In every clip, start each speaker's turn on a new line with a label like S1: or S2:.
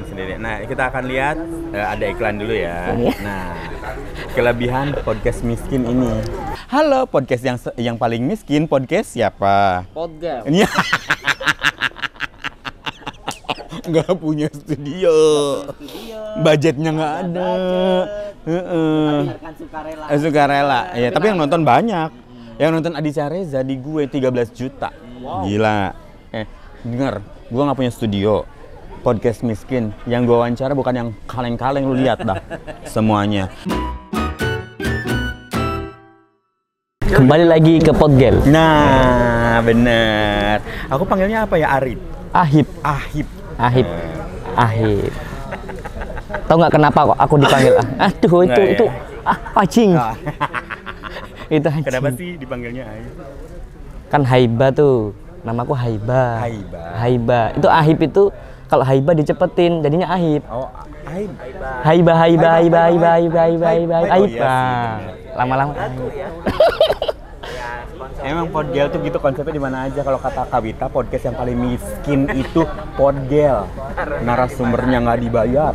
S1: sendiri. Nah, kita akan lihat ada iklan dulu ya. Nah, kelebihan podcast miskin ini. Halo, podcast yang paling miskin, podcast siapa?
S2: Podcast.
S1: Ini nggak punya studio. Budgetnya nggak ada. Sukarela. Ya, tapi yang nonton banyak. Yang nonton Aditya Reza di gue 13 juta. Wow. Gila. Dengar, gue nggak punya studio. Podcast miskin, yang gue wawancara bukan yang kaleng-kaleng, lu lihat dah semuanya.
S2: Kembali lagi ke Podgel.
S1: Nah, bener. Aku panggilnya apa ya, Arif?
S2: Ahib. Tahu nggak kenapa kok aku dipanggil? Aduh, itu anjing. Itu anjing.
S1: Kenapa sih dipanggilnya Ahib?
S2: Kan Haiba tuh, namaku Haiba. Itu Ahib itu kalau Haiba dicepetin jadinya Ahib.
S1: Oh, Ahib.
S2: Haiba. Lama-lama.
S1: Emang Podgel tuh gitu konsepnya di mana aja. Kalau kata Kawita, podcast yang paling miskin itu Podgel. Narasumbernya nggak dibayar.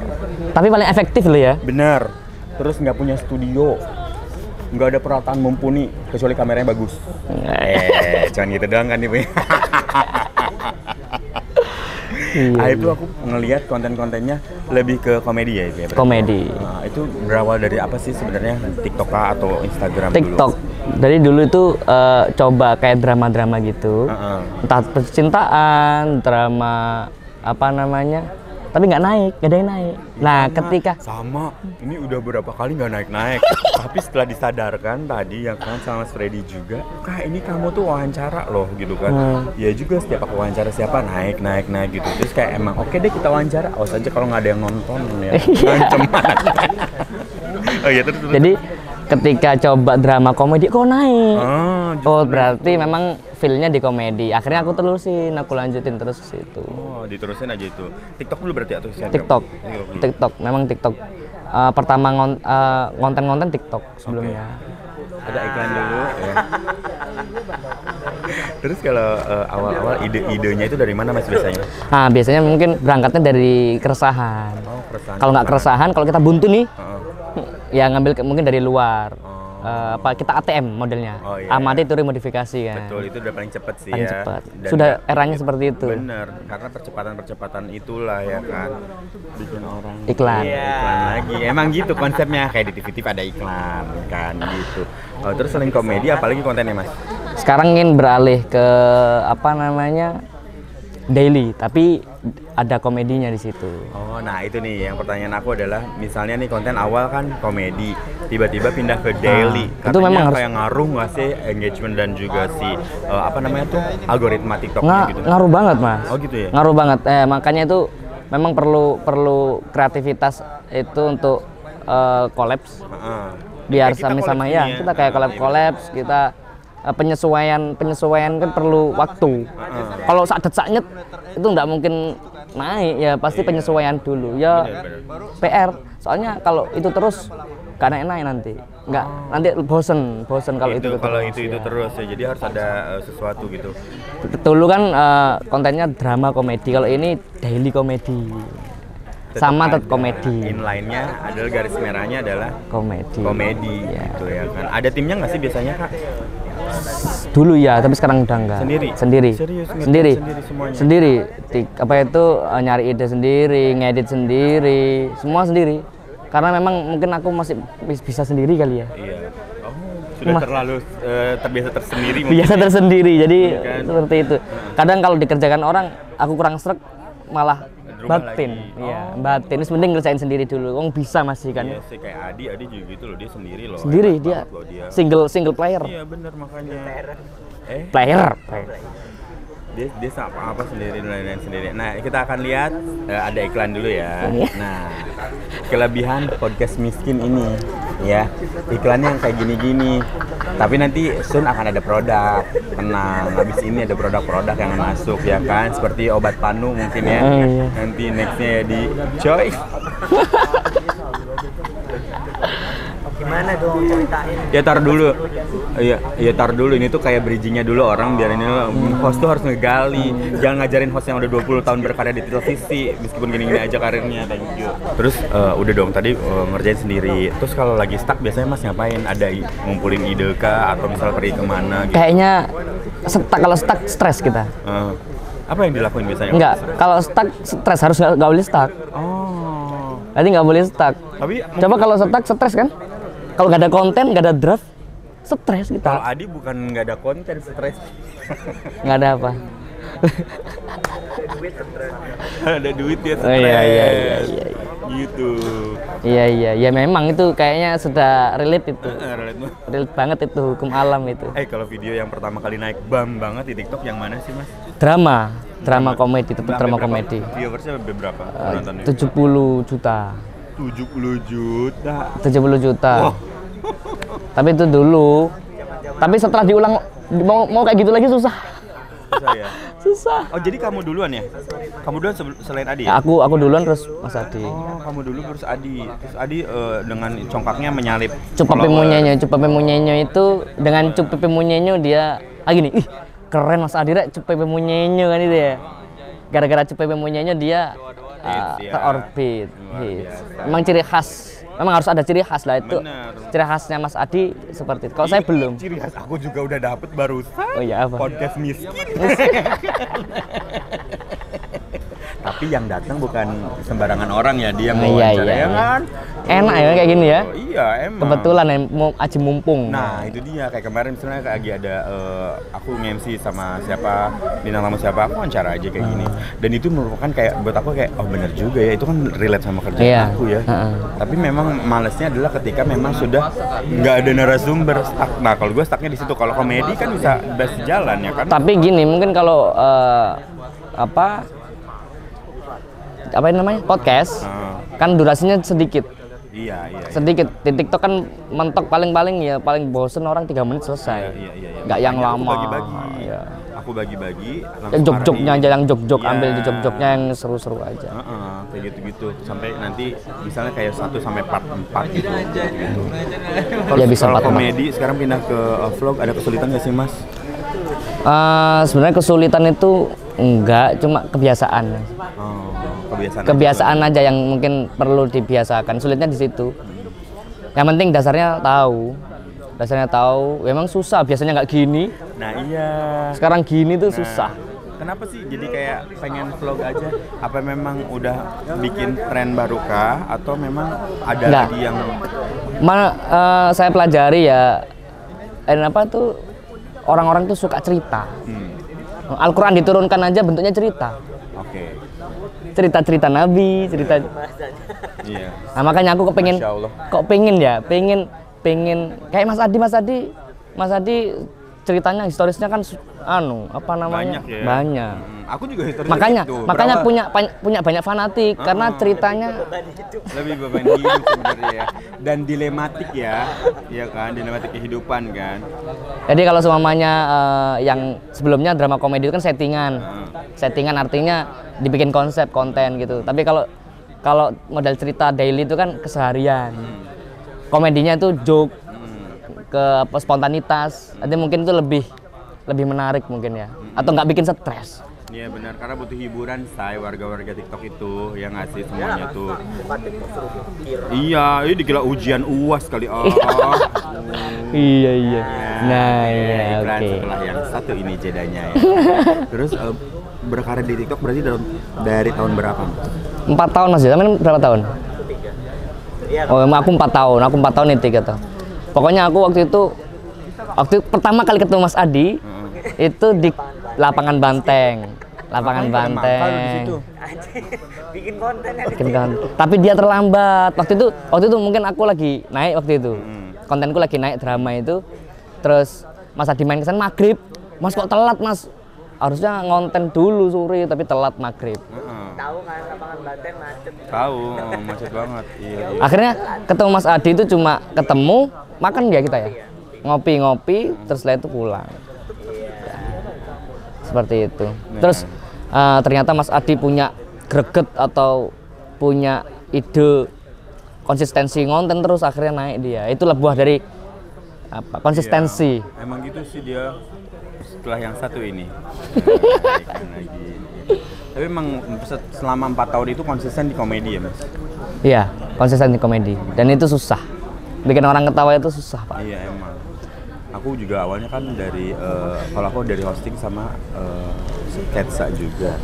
S2: Tapi paling efektif loh ya.
S1: Bener. Terus nggak punya studio. Nggak ada peralatan mumpuni kecuali kameranya bagus. Cuman gitu doang kan ibu. Itu aku ngelihat konten-kontennya lebih ke komedi ya itu ya.
S2: Komedi.
S1: Nah, itu berawal dari apa sih sebenarnya? TikTok kah atau Instagram
S2: TikTok. Dulu? Dari dulu itu coba kayak drama-drama gitu. Entah percintaan, drama apa namanya. Tapi nggak naik, nggak ada yang naik. Nah, ketika
S1: sama, ini udah berapa kali nggak naik. Tapi setelah disadarkan tadi yang kan sama Mas Freddy juga, Kak ini kamu tuh wawancara loh gitu kan. Ya juga setiap aku wawancara siapa naik gitu. Terus kayak emang oke deh kita wawancara, awas aja kalau nggak ada yang nonton ya. Ngancem. Oh iya terus. Jadi
S2: ketika coba drama komedi kok naik. Oh berarti memang feel-nya di komedi. Akhirnya aku lanjutin terus ke situ.
S1: Oh, diterusin aja itu. TikTok dulu berarti atau Instagram?
S2: TikTok. Memang TikTok. Pertama konten-konten TikTok sebelumnya.
S1: Okay. Ada iklan dulu ya. Terus kalau awal-awal ide-idenya itu dari mana Mas biasanya?
S2: Nah, biasanya mungkin berangkatnya dari keresahan. Kalau nggak keresahan, kalau kita buntu nih, ya ngambil mungkin dari luar. Kita ATM modelnya. Amati itu remodifikasi kan.
S1: Betul, itu udah paling cepat sih
S2: paling
S1: ya.
S2: Cepat. Sudah eranya seperti itu.
S1: Bener, karena percepatan itulah ya kan. Bikin orang
S2: iklan
S1: lagi. Emang gitu konsepnya, kayak di TV ada iklan kan gitu. Terus selain komedi apalagi kontennya Mas?
S2: Sekarang ingin beralih ke apa namanya? Daily, tapi ada komedinya di situ.
S1: Oh, nah itu nih yang pertanyaan aku adalah, misalnya nih konten awal kan komedi, tiba-tiba pindah ke daily.
S2: Itu memang
S1: kayak ngaruh nggak sih engagement dan juga si apa namanya tuh algoritma TikTok gitu?
S2: Ngaruh banget Mas.
S1: Oh gitu ya?
S2: Ngaruh banget. Makanya itu memang perlu kreativitas itu untuk collabs. Biar sama-sama ya. Kita kayak collabs kita. Penyesuaian kan perlu waktu. Kalau saknyet itu nggak mungkin naik ya, pasti penyesuaian dulu ya. PR soalnya kalau itu terus nggak naik nanti nanti bosen kalau itu
S1: terus ya, jadi harus ada sesuatu gitu.
S2: Dulu kan kontennya drama komedi, kalau ini daily komedi. Sama tetap komedi.
S1: Inline-nya adalah garis merahnya adalah komedi
S2: ya.
S1: Gitu ya kan. Ada timnya nggak sih biasanya Kak?
S2: Dulu ya, tapi sekarang udah enggak. Sendiri.
S1: Serius,
S2: sendiri. Apa itu nyari ide sendiri, ngedit sendiri, semua sendiri. Karena memang mungkin aku masih bisa sendiri kali ya.
S1: Iya. Sudah terlalu terbiasa tersendiri.
S2: Biasa tersendiri, jadi kan? Seperti itu. Kadang kalau dikerjakan orang, aku kurang sreg, malah batin. Iya, batin. Ini penting ngerjain sendiri dulu. Bisa masih kan.
S1: Iya sih, kayak Adi juga gitu loh, dia sendiri loh.
S2: Sendiri dia. Single player.
S1: Iya bener makanya.
S2: Player.
S1: Dia apa sendiri dan sendiri. Nah, kita akan lihat ada iklan dulu ya. Nah, kelebihan podcast miskin ini ya. Iklannya yang kayak gini-gini. Tapi nanti soon akan ada produk. Tenang, habis ini ada produk-produk yang masuk ya kan, seperti obat panu mungkin ya. Nanti nextnya ya di Coy.
S3: Gimana dong ceritain?
S1: Ya tar dulu. Iya tar dulu, ini tuh kayak bridgingnya dulu orang biar ini host tuh harus ngegali. Jangan ngajarin host yang udah 20 tahun berkarya di televisi meskipun gini-gini aja karirnya. Thank you. Terus udah dong tadi ngerjain sendiri. Terus kalau lagi stuck biasanya Mas ngapain? Ada ngumpulin ide kah atau misal pergi kemana gitu?
S2: Kayaknya kalau stuck stres kita.
S1: Apa yang dilakuin biasanya?
S2: Enggak, kalau stuck stres, harus nggak boleh stuck.
S1: Oh.
S2: Jadi nggak boleh stuck.
S1: Tapi
S2: coba kalau stuck stres kan? Kalau nggak ada konten, nggak ada draft, stres kita.
S1: Kalau Adi bukan nggak ada konten, stres.
S2: Nggak ada apa?
S1: Ada duit ya stres.
S2: Oh, iya.
S1: Gitu.
S2: Iya, memang itu kayaknya sudah relate itu. Relate banget itu hukum alam itu.
S1: Kalau video yang pertama kali naik banget di TikTok yang mana sih Mas?
S2: Drama komedi, tetap drama komedi.
S1: Viewersnya berapa?
S2: 70 juta.
S1: 70 juta.
S2: 70 juta.
S1: Wow.
S2: Tapi itu dulu. Tapi setelah diulang mau kayak gitu lagi susah.
S1: Susah ya?
S2: Susah.
S1: Oh, jadi kamu duluan ya? Kamu duluan selain Adi
S2: ya?
S1: Ya?
S2: Aku duluan terus Mas Adi.
S1: Oh, kamu dulu terus Adi. Terus Adi dengan congkaknya menyalip
S2: Cupape Munyenyo itu dengan Cupape Munyenyo dia gini, ih keren Mas Adi rek Cupape Munyenyo kan itu ya. Gara-gara Cupape Munyenyo dia terorbit. Memang ciri khas. Memang harus ada ciri khas lah itu.
S1: Bener.
S2: Ciri khasnya Mas Adi seperti itu. Kalau saya belum.
S1: Ciri khas aku juga udah dapet barusan.
S2: Oh iya apa?
S1: Podcast miskin. Tapi yang datang bukan sembarangan orang ya, dia mau wawancara ya kan?
S2: Enak ya kayak gini ya?
S1: Iya emang.
S2: Kebetulan ya mau aji mumpung.
S1: Nah itu dia, kayak kemarin misalnya lagi ada aku nge-MC sama siapa, bintang tamu siapa, aku wawancara aja kayak gini. Dan itu merupakan kayak buat aku kayak oh bener juga ya, itu kan relate sama kerjaan aku ya. Tapi memang malesnya adalah ketika memang sudah nggak ada narasumber stuck. Nah kalau gue stucknya di situ. Kalau komedi kan bisa jalan ya kan?
S2: Tapi gini mungkin kalau apa namanya podcast kan durasinya sedikit.
S1: Iya.
S2: Sedikit. Di TikTok kan mentok paling bosen orang 3 menit selesai.
S1: Iya.
S2: Nggak yang lama.
S1: Aku bagi-bagi.
S2: Yang jok-joknya aja, yang jok-jok ambil di jok-joknya yang seru-seru aja.
S1: Kayak gitu-gitu. Sampai nanti misalnya kayak 1 sampai part 4 gitu.
S2: Ya bisa
S1: kalau
S2: 4
S1: komedi sekarang pindah ke vlog, ada kesulitan nggak sih Mas?
S2: Sebenarnya kesulitan itu enggak, cuma kebiasaan. Kebiasaan aja yang mungkin perlu dibiasakan. Sulitnya di situ. Yang penting dasarnya tahu. Memang susah biasanya nggak gini.
S1: Nah iya.
S2: Sekarang gini tuh susah.
S1: Kenapa sih jadi kayak pengen vlog aja? Apa memang udah bikin tren baru kah? Atau memang ada lagi yang
S2: saya pelajari ya. Apa tuh orang-orang tuh suka cerita. Al-Quran diturunkan aja bentuknya cerita. Oke. Cerita-cerita Nabi, cerita.
S1: Iya.
S2: Nah, makanya aku pengen kayak Mas Adi ceritanya historisnya kan
S1: banyak ya?
S2: Banyak.
S1: Aku juga historisnya
S2: makanya punya banyak fanatik karena ceritanya
S1: lebih beban hidup sebenarnya ya. Dan dilematik ya kan, dilematik kehidupan kan.
S2: Jadi kalau semuanya yang sebelumnya drama komedi itu kan settingan artinya dibikin konsep konten gitu. Tapi kalau model cerita daily itu kan keseharian. Komedinya itu joke ke spontanitas. Nanti mungkin itu lebih menarik mungkin ya. Atau nggak bikin stres.
S1: Iya benar, karena butuh hiburan warga-warga TikTok itu yang ngasih semuanya tuh. Iya, ini dikira ujian UAS kali.
S2: Iya. Nah, ya
S1: oke. Setelah yang satu ini jedanya ya. Terus berkarya di TikTok berarti dari tahun berapa?
S2: 4 tahun Mas. Kamu berapa tahun? Oh, aku 4 tahun. Aku 4 tahun itu gitu. Pokoknya aku waktu pertama kali ketemu Mas Adi itu di lapangan Banteng.
S3: Bikin konten.
S2: Tapi dia terlambat. Waktu itu mungkin aku lagi naik waktu itu. Kontenku lagi naik drama itu. Terus Mas Adi main kesan maghrib. Mas kok telat Mas? Harusnya ngonten dulu sore tapi telat maghrib.
S3: Tahu kan lapangan Banteng macet.
S1: Tahu, macet banget. Iya.
S2: Akhirnya ketemu Mas Adi itu cuma ketemu makan ya kita ya. Ngopi-ngopi terus setelah itu pulang. Seperti itu. Terus ternyata Mas Adi punya greget atau punya ide konsistensi konten terus akhirnya naik dia. Itulah buah dari apa? Konsistensi.
S1: Iya, emang gitu sih dia setelah yang satu ini. Naikkan lagi. Tapi emang selama 4 tahun itu konsisten di komedi ya Mas?
S2: Iya, konsisten di komedi. Dan itu susah. Bikin orang ketawa itu susah Pak.
S1: Iya emang. Aku juga awalnya kan dari, kalau aku dari hosting sama sketsa juga.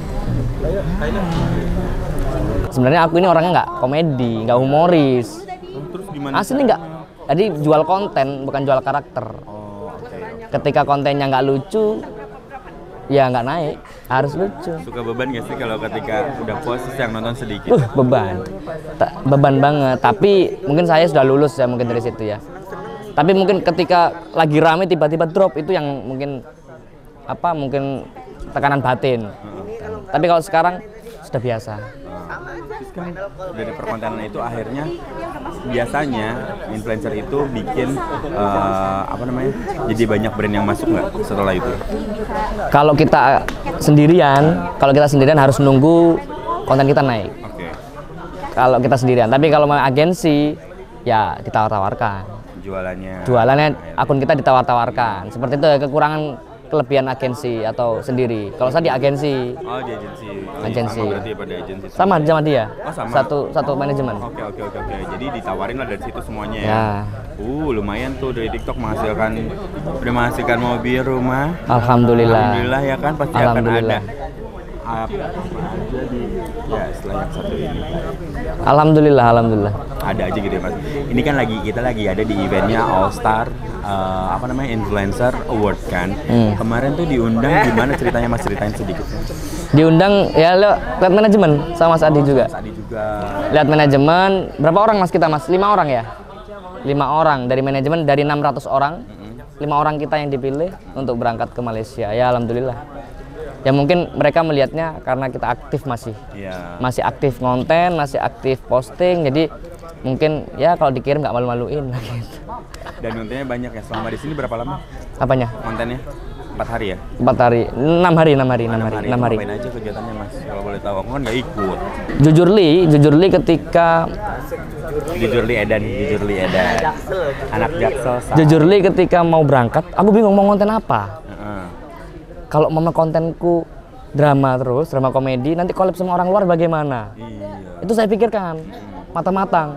S2: Sebenarnya aku ini orangnya nggak komedi, nggak humoris.
S1: Terus gimana?
S2: Asli nggak. Jadi jual konten, bukan jual karakter.
S1: Oh, oke.
S2: Ketika kontennya nggak lucu, ya nggak naik. Harus lucu.
S1: Suka beban gak sih kalau ketika udah puas terus yang nonton sedikit?
S2: Beban. Beban banget. Tapi mungkin saya sudah lulus ya mungkin dari situ ya. Tapi mungkin ketika lagi rame tiba-tiba drop itu yang mungkin apa? Mungkin tekanan batin. Tapi kalau sekarang sudah biasa.
S1: Terus kan dari perkontenan itu akhirnya biasanya influencer itu bikin apa namanya? Jadi banyak brand yang masuk nggak setelah itu?
S2: Kalau kita sendirian harus nunggu konten kita naik.
S1: Oke.
S2: Kalau kita sendirian, tapi kalau mau agensi ya ditawar-tawarkan. Jualannya akun kita ditawar-tawarkan. Seperti itu ya, kelebihan agensi atau sendiri. Kalau saya di agensi.
S1: Oh, di agensi.
S2: Agensi.
S1: Sama berarti pada agensi.
S2: Sama dia.
S1: Oh, sama.
S2: Satu manajemen.
S1: Oke. Jadi ditawarin lah dari situ semuanya ya.
S2: Ya.
S1: Lumayan tuh dari TikTok udah menghasilkan mobil, rumah.
S2: Alhamdulillah
S1: ya kan pasti akan ada. Ya setelah yang satu ini.
S2: Alhamdulillah.
S1: Ada aja gitu ya Mas. Ini kan kita lagi ada di eventnya All Star Influencer Award kan. Kemarin tuh diundang gimana ceritanya Mas, ceritain sedikit.
S2: Diundang ya lihat manajemen sama Mas Adi juga. Lihat manajemen, berapa orang Mas kita Mas? 5 orang ya? 5 orang dari manajemen dari 600 orang. 5 orang kita yang dipilih untuk berangkat ke Malaysia. Ya alhamdulillah. Ya mungkin mereka melihatnya karena kita aktif masih aktif konten, masih aktif posting, jadi mungkin ya kalau dikirim nggak malu-maluin gitu.
S1: Dan kontennya banyak ya, selama di sini berapa lama?
S2: Apanya?
S1: Kontennya? 4 hari ya?
S2: 4 hari, 6 hari.
S1: Ngapain aja kegiatannya Mas, kalau boleh tahu? Aku kan nggak ikut.
S2: Jujur li ketika
S1: Jujur li Edan. Anak Jaksel.
S2: Jujur li ketika mau berangkat, aku bingung mau konten apa. Kalau mama kontenku drama komedi, nanti collab sama orang luar bagaimana? Iya. Itu saya pikirkan matang-matang.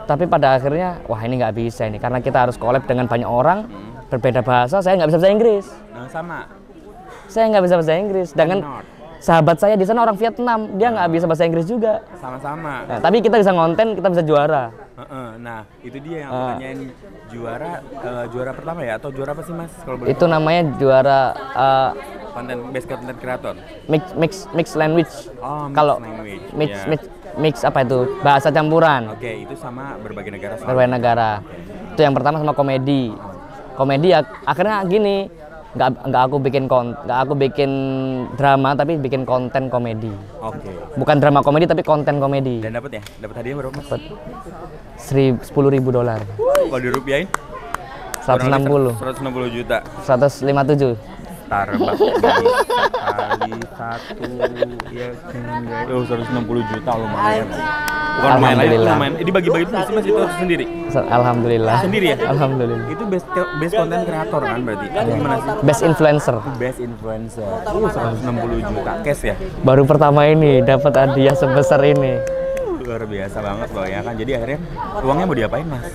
S2: Tapi pada akhirnya, wah ini nggak bisa ini, karena kita harus collab dengan banyak orang, berbeda bahasa, saya nggak bisa bahasa Inggris.
S1: Sama.
S2: Saya nggak bisa bahasa Inggris. Dengan sahabat saya di sana orang Vietnam, dia nggak bisa bahasa Inggris juga.
S1: Sama-sama.
S2: Nah, tapi kita bisa ngonten, kita bisa juara.
S1: Nah, itu dia yang aku tanyain, juara pertama ya atau juara apa sih Mas? Kalau boleh
S2: itu tahu? Namanya juara
S1: best content creator.
S2: Mix language.
S1: Oh,
S2: kalau mix apa itu? Bahasa campuran.
S1: Oke, itu sama berbagai negara.
S2: Berbagai negara. Itu yang pertama sama komedi. Komedi ya, akhirnya gini, nggak aku bikin drama tapi bikin konten komedi.
S1: Oke.
S2: Bukan drama komedi tapi konten komedi.
S1: Dan dapat hadiah berapa Mas?
S2: Dapat $10.000.
S1: Kalau dirupiahin? 160 juta.
S2: 157.
S1: Tarbak kali satu ya kan. 160 juta lumayan. Bukan
S2: Alhamdulillah.
S1: lumayan. Ini bagi-bagi itu Mas itu sendiri.
S2: Alhamdulillah.
S1: Sendiri ya?
S2: Alhamdulillah.
S1: Itu best content creator kan berarti. Gimana sih?
S2: Best influencer.
S1: 160 juta cash ya.
S2: Baru pertama ini dapat hadiah sebesar ini.
S1: Luar biasa banget loh ya kan. Jadi akhirnya uangnya mau diapain Mas?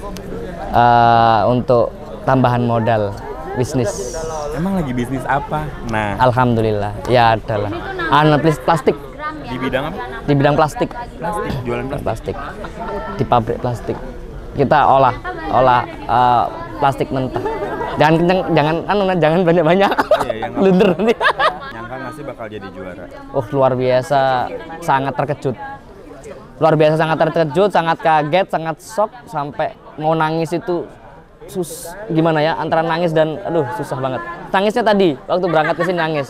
S2: Untuk tambahan modal bisnis.
S1: Emang lagi bisnis apa? Nah,
S2: alhamdulillah. Ya adalah plastik.
S1: Di bidang apa?
S2: Di bidang plastik.
S1: Jualan plastik.
S2: Di pabrik plastik. Kita olah plastik mentah. Jangan banyak-banyak.
S1: Iya,
S2: Blunder nanti.
S1: Nyangka nggak sih bakal jadi juara?
S2: Luar biasa, sangat terkejut. Sangat kaget, sangat shock, sampai mau nangis itu gimana ya, antara nangis dan susah banget. Tangisnya tadi waktu berangkat ke sini nangis.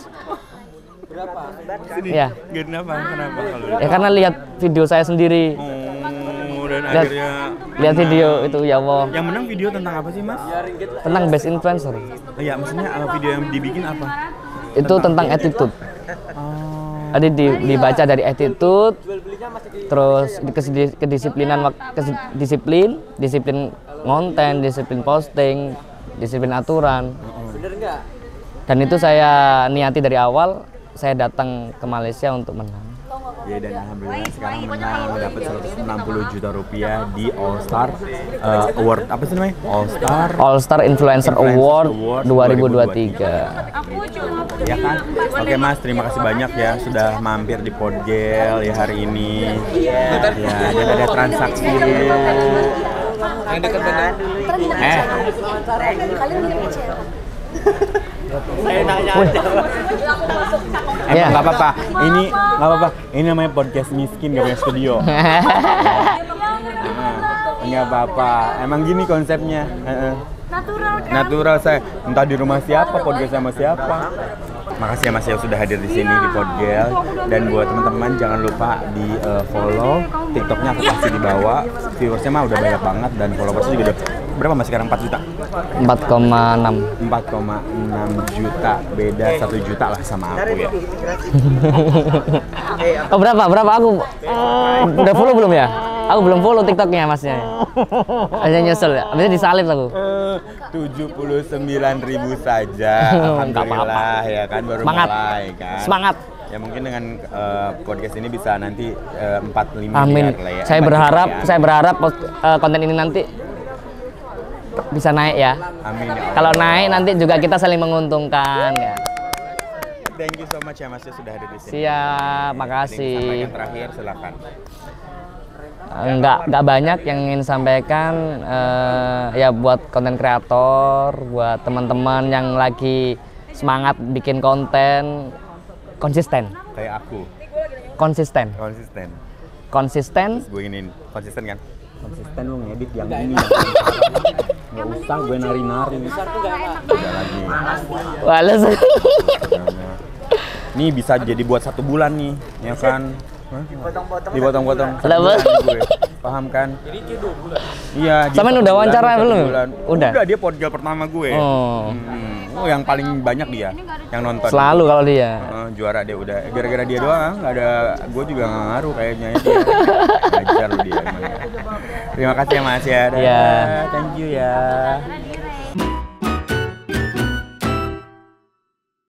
S1: Berapa? Sini.
S2: Ya.
S1: Kenapa kalau?
S2: Ya karena lihat video saya sendiri.
S1: Dan akhirnya
S2: lihat video itu ya Allah.
S1: Yang menang video tentang apa sih Mas?
S2: Tentang best influencer.
S1: Iya, maksudnya video yang dibikin apa?
S2: Itu tentang attitude. Tadi dibaca dari attitude, terus kedisiplinan, disiplin konten, disiplin posting, disiplin aturan. Dan itu saya niati dari awal. Saya datang ke Malaysia untuk menang.
S1: Ya, dan alhamdulillah sekarang menang, dapat 160 juta rupiah di All Star Award, apa sih namanya?
S2: All Star Influencer Award 2023.
S1: Ya kan? Oke Mas, terima kasih banyak ya sudah mampir di Podgel ya hari ini. Ya, dan ada transaksi.
S3: Yang dekat benar.
S4: Kalian mirip siapa?
S3: Saya nanya aja.
S2: Ya.
S1: Nggak apa-apa. Ini nggak apa-apa. Ini namanya podcast miskin, nggak punya studio. Nggak apa-apa. Emang gini konsepnya. Natural saya. Entah di rumah siapa, podcast sama siapa. Makasih ya Mas ya sudah hadir di sini di Podgel. Dan buat teman-teman jangan lupa di follow TikToknya aku kasih di bawah. Viewersnya mah udah banyak banget dan followersnya juga udah berapa Mas sekarang? 4 juta?
S2: 4,6
S1: juta, beda 1 juta lah sama aku ya.
S2: Oh berapa aku udah follow belum ya? Aku belum follow TikToknya Masnya. Aja nyesel ya, abisnya disalib aku.
S1: 79.000 saja. Alhamdulillah ya kan baru
S2: Semangat.
S1: mulai kan.
S2: Semangat.
S1: Ya mungkin dengan podcast ini bisa nanti 4-5
S2: Amin.
S1: miliar lah ya.
S2: Saya berharap konten ini nanti bisa naik ya.
S1: Amin ya Allah.
S2: Kalau naik nanti juga kita saling menguntungkan ya.
S1: Thank you so much ya Mas ya sudah hadir di sini.
S2: Siap,
S1: Ada
S2: makasih.
S1: yang sampaikan terakhir silakan.
S2: Nggak banyak yang ingin sampaikan, ya buat konten kreator, buat teman-teman yang lagi semangat bikin konten, konsisten.
S1: Kayak aku.
S2: Konsisten.
S1: Terus gue ingin konsisten kan? Konsisten lu ngedit yang ini. Nggak usah gue nari-nari. Udah lagi.
S2: Wales.
S1: Nih bisa jadi buat 1 bulan nih, ya kan? Dipotong-potong.
S2: Kenapa?
S1: Paham kan? Jadi 2 bulan. Iya.
S2: Sampean udah wawancara belum? Udah.
S1: Udah, dia Podgel pertama gue. Oh, yang paling banyak dia yang nonton.
S2: Selalu kalau dia.
S1: Juara dia udah. Gara-gara dia doang, nggak ada. Gue juga nggak ngaruh kayaknya dia. Ajar lu dia. Emang. Terima kasih ya Mas ya.
S2: Iya.
S1: Thank you ya.